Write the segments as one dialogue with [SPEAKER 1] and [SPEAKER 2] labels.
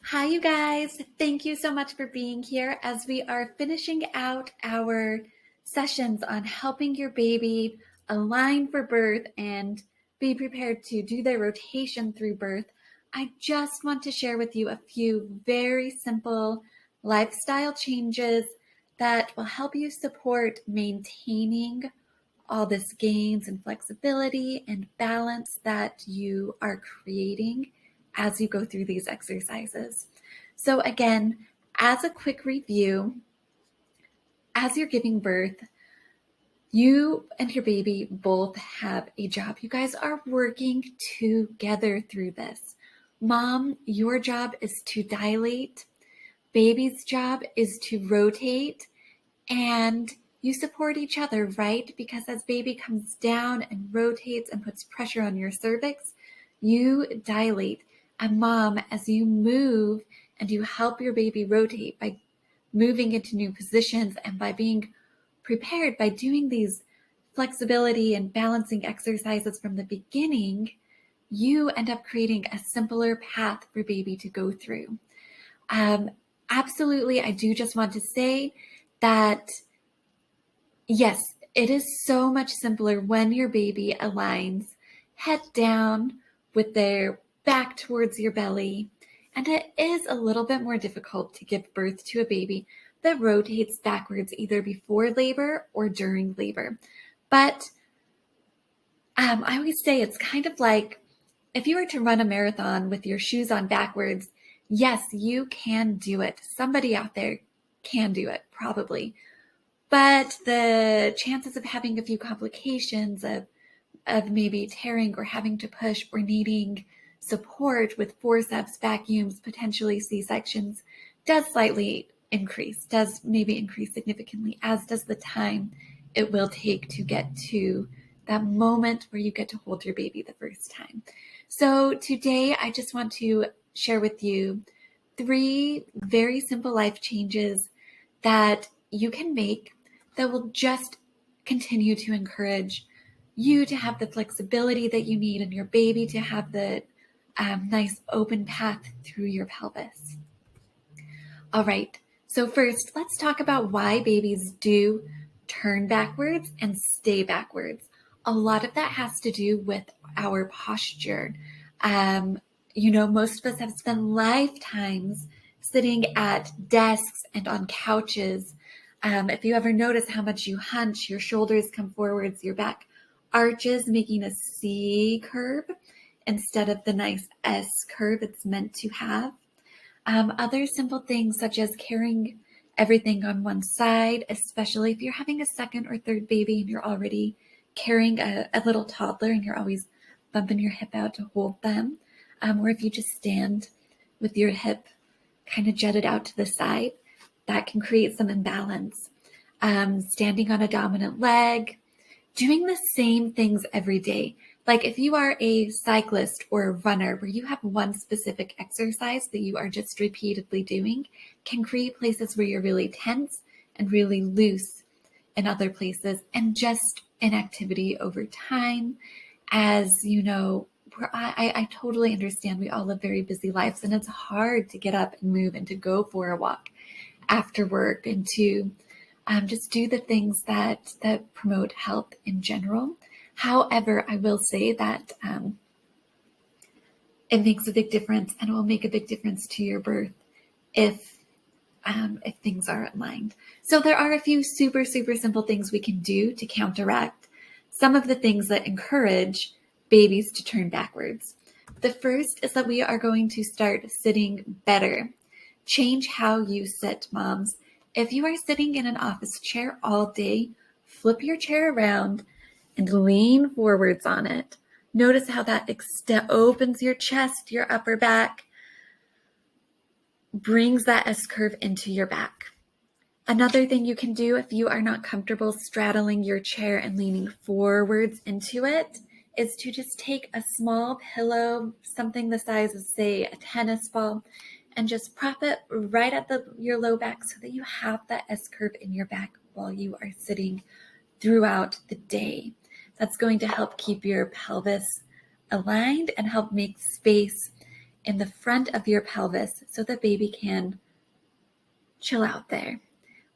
[SPEAKER 1] Hi, you guys. Thank you so much for being here as we are finishing out our sessions on helping your baby align for birth and be prepared to do their rotation through birth. I just want to share with you a few very simple lifestyle changes that will help you support maintaining all this gains and flexibility and balance that you are creating as you go through these exercises. So again, as a quick review, as you're giving birth, you and your baby both have a job. You guys are working together through this. Mom, your job is to dilate. Baby's job is to rotate, and you support each other, right? Because as baby comes down and rotates and puts pressure on your cervix, you dilate. And mom, as you move and you help your baby rotate by moving into new positions and by being prepared by doing these flexibility and balancing exercises from the beginning, you end up creating a simpler path for baby to go through. Absolutely, I do just want to say that yes, it is so much simpler when your baby aligns head down with their back towards your belly. And it is a little bit more difficult to give birth to a baby that rotates backwards either before labor or during labor. But I always say it's kind of like if you were to run a marathon with your shoes on backwards, yes, you can do it. Somebody out there can do it, probably. But the chances of having a few complications of maybe tearing or having to push or needing support with forceps, vacuums, potentially C-sections does slightly increase, does maybe increase significantly, as does the time it will take to get to that moment where you get to hold your baby the first time. So today I just want to share with you 3 very simple life changes that you can make that will just continue to encourage you to have the flexibility that you need and your baby to have the nice open path through your pelvis. All right, so first, let's talk about why babies do turn backwards and stay backwards. A lot of that has to do with our posture. Most of us have spent lifetimes sitting at desks and on couches. If you ever notice how much you hunch, your shoulders come forwards, your back arches, making a C curve instead of the nice S curve it's meant to have. Other simple things such as carrying everything on one side, especially if you're having a second or third baby and you're already carrying a little toddler and you're always bumping your hip out to hold them, or if you just stand with your hip kind of jutted out to the side, that can create some imbalance. Standing on a dominant leg, doing the same things every day. Like if you are a cyclist or a runner where you have one specific exercise that you are just repeatedly doing, can create places where you're really tense and really loose in other places, and just inactivity over time. As you know, I totally understand we all live very busy lives, and it's hard to get up and move and to go for a walk after work and to just do the things that promote health in general. However, I will say that it makes a big difference, and it will make a big difference to your birth if things are aligned. So there are a few super, super simple things we can do to counteract some of the things that encourage babies to turn backwards. The first is that we are going to start sitting better. Change how you sit, moms. If you are sitting in an office chair all day, flip your chair around and lean forwards on it. Notice how that opens your chest, your upper back, brings that S curve into your back. Another thing you can do if you are not comfortable straddling your chair and leaning forwards into it is to just take a small pillow, something the size of, say, a tennis ball, and just prop it right at your low back so that you have that S curve in your back while you are sitting throughout the day. That's going to help keep your pelvis aligned and help make space in the front of your pelvis so the baby can chill out there,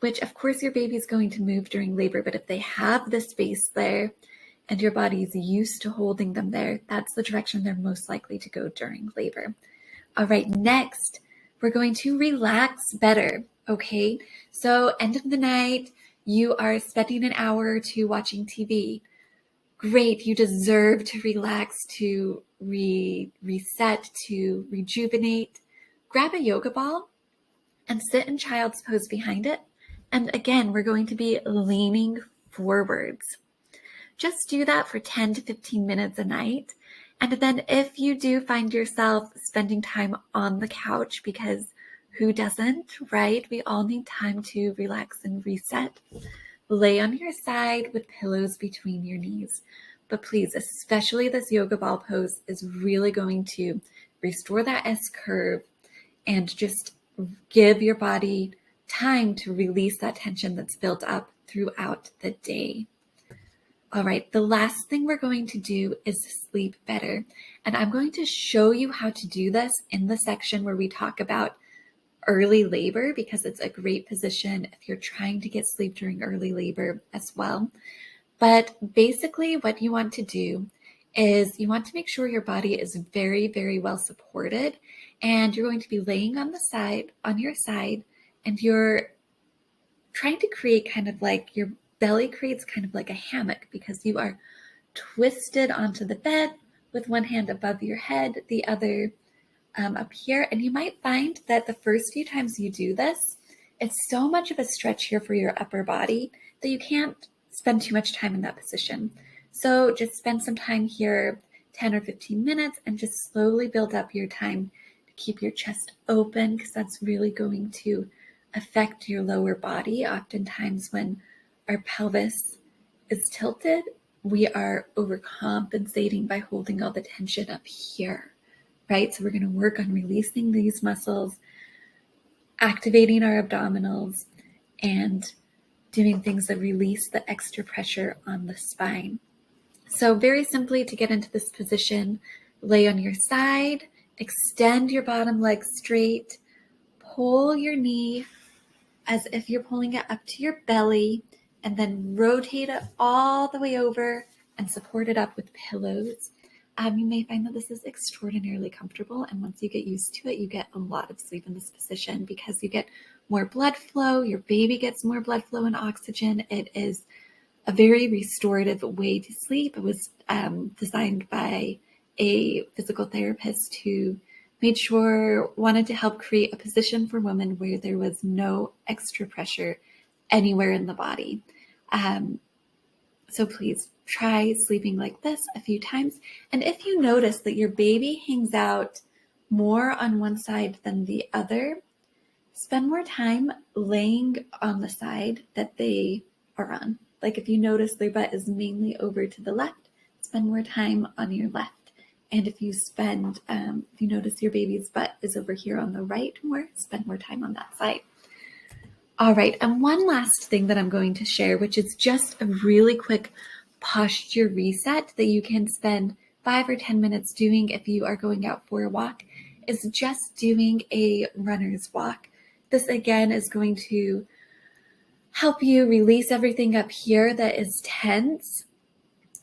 [SPEAKER 1] which of course your baby is going to move during labor, but if they have the space there and your body is used to holding them there, that's the direction they're most likely to go during labor. All right, next, we're going to relax better, okay? So end of the night, you are spending an hour or two watching TV. Great, you deserve to relax, to reset, to rejuvenate. Grab a yoga ball and sit in child's pose behind it. And again, we're going to be leaning forwards. Just do that for 10 to 15 minutes a night. And then if you do find yourself spending time on the couch, because who doesn't, right? We all need time to relax and reset. Lay on your side with pillows between your knees. But please, especially this yoga ball pose is really going to restore that S curve and just give your body time to release that tension that's built up throughout the day. All right, the last thing we're going to do is sleep better. And I'm going to show you how to do this in the section where we talk about early labor, because it's a great position if you're trying to get sleep during early labor as well. But basically what you want to do is you want to make sure your body is very, very well supported, and you're going to be laying on your side, and you're trying to create kind of like your belly creates kind of like a hammock, because you are twisted onto the bed with one hand above your head, the other up here. And you might find that the first few times you do this, it's so much of a stretch here for your upper body that you can't spend too much time in that position. So just spend some time here, 10 or 15 minutes, and just slowly build up your time to keep your chest open, because that's really going to affect your lower body. Oftentimes when our pelvis is tilted, we are overcompensating by holding all the tension up here, right? So we're going to work on releasing these muscles, activating our abdominals, and doing things that release the extra pressure on the spine. So very simply, to get into this position, lay on your side, extend your bottom leg straight, pull your knee as if you're pulling it up to your belly, and then rotate it all the way over and support it up with pillows. You may find that this is extraordinarily comfortable, and once you get used to it, you get a lot of sleep in this position because you get more blood flow, your baby gets more blood flow and oxygen. It is a very restorative way to sleep. It was designed by a physical therapist who wanted to help create a position for women where there was no extra pressure anywhere in the body. So please try sleeping like this a few times. And if you notice that your baby hangs out more on one side than the other, spend more time laying on the side that they are on. Like if you notice their butt is mainly over to the left, spend more time on your left. And if you notice your baby's butt is over here on the right more, spend more time on that side. All right, and one last thing that I'm going to share, which is just a really quick posture reset that you can spend 5 or 10 minutes doing if you are going out for a walk, is just doing a runner's walk. This again is going to help you release everything up here that is tense,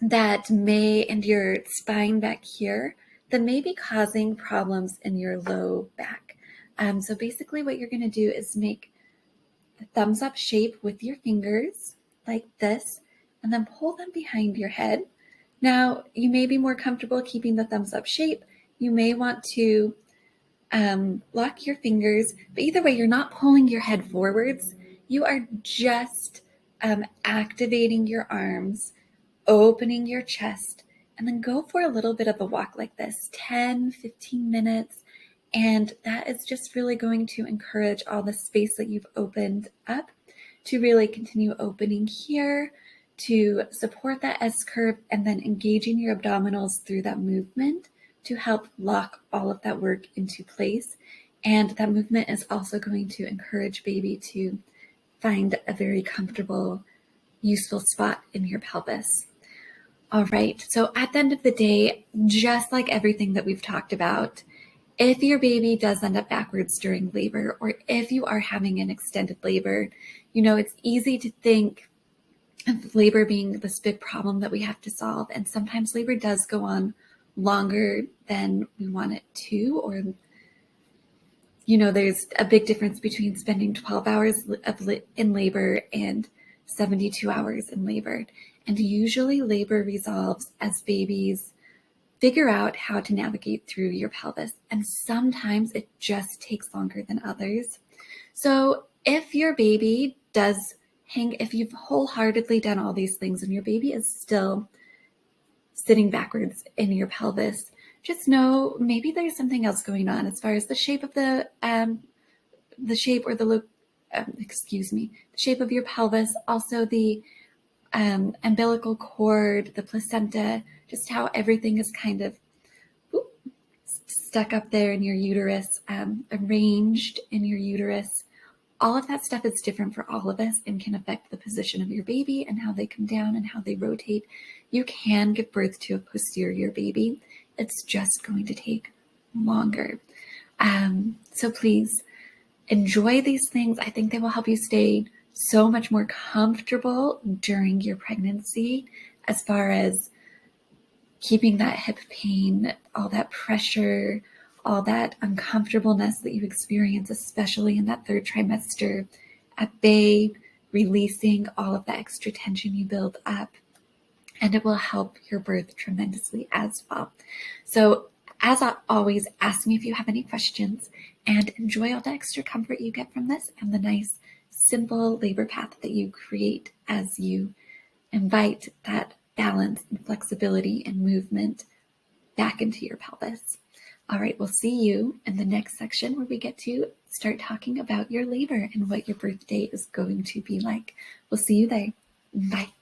[SPEAKER 1] and your spine back here, that may be causing problems in your low back. So basically what you're going to do is make a thumbs up shape with your fingers like this, and then pull them behind your head. Now, you may be more comfortable keeping the thumbs up shape. You may want to lock your fingers, but either way, you're not pulling your head forwards. You are just activating your arms, opening your chest, and then go for a little bit of a walk like this, 10, 15 minutes. And that is just really going to encourage all the space that you've opened up to really continue opening here, to support that S curve, and then engaging your abdominals through that movement to help lock all of that work into place. And that movement is also going to encourage baby to find a very comfortable, useful spot in your pelvis. All right, so at the end of the day, just like everything that we've talked about, if your baby does end up backwards during labor, or if you are having an extended labor, it's easy to think of labor being this big problem that we have to solve. And sometimes labor does go on longer than we want it to, or there's a big difference between spending 12 hours in labor and 72 hours in labor. And usually labor resolves as babies figure out how to navigate through your pelvis. And sometimes it just takes longer than others. So if your baby if you've wholeheartedly done all these things and your baby is still sitting backwards in your pelvis, just know maybe there's something else going on as far as the shape of the shape or the shape of your pelvis, also the umbilical cord, the placenta, just how everything is kind of stuck up there in your uterus, arranged in your uterus. All of that stuff is different for all of us and can affect the position of your baby and how they come down and how they rotate. You can give birth to a posterior baby. It's just going to take longer. So please enjoy these things. I think they will help you stay so much more comfortable during your pregnancy, as far as keeping that hip pain, all that pressure, all that uncomfortableness that you experience, especially in that third trimester, at bay, releasing all of that extra tension you build up. And it will help your birth tremendously as well. So as always, ask me if you have any questions, and enjoy all the extra comfort you get from this and the nice, simple labor path that you create as you invite that balance and flexibility and movement back into your pelvis. All right, we'll see you in the next section where we get to start talking about your labor and what your birthday is going to be like. We'll see you there. Bye.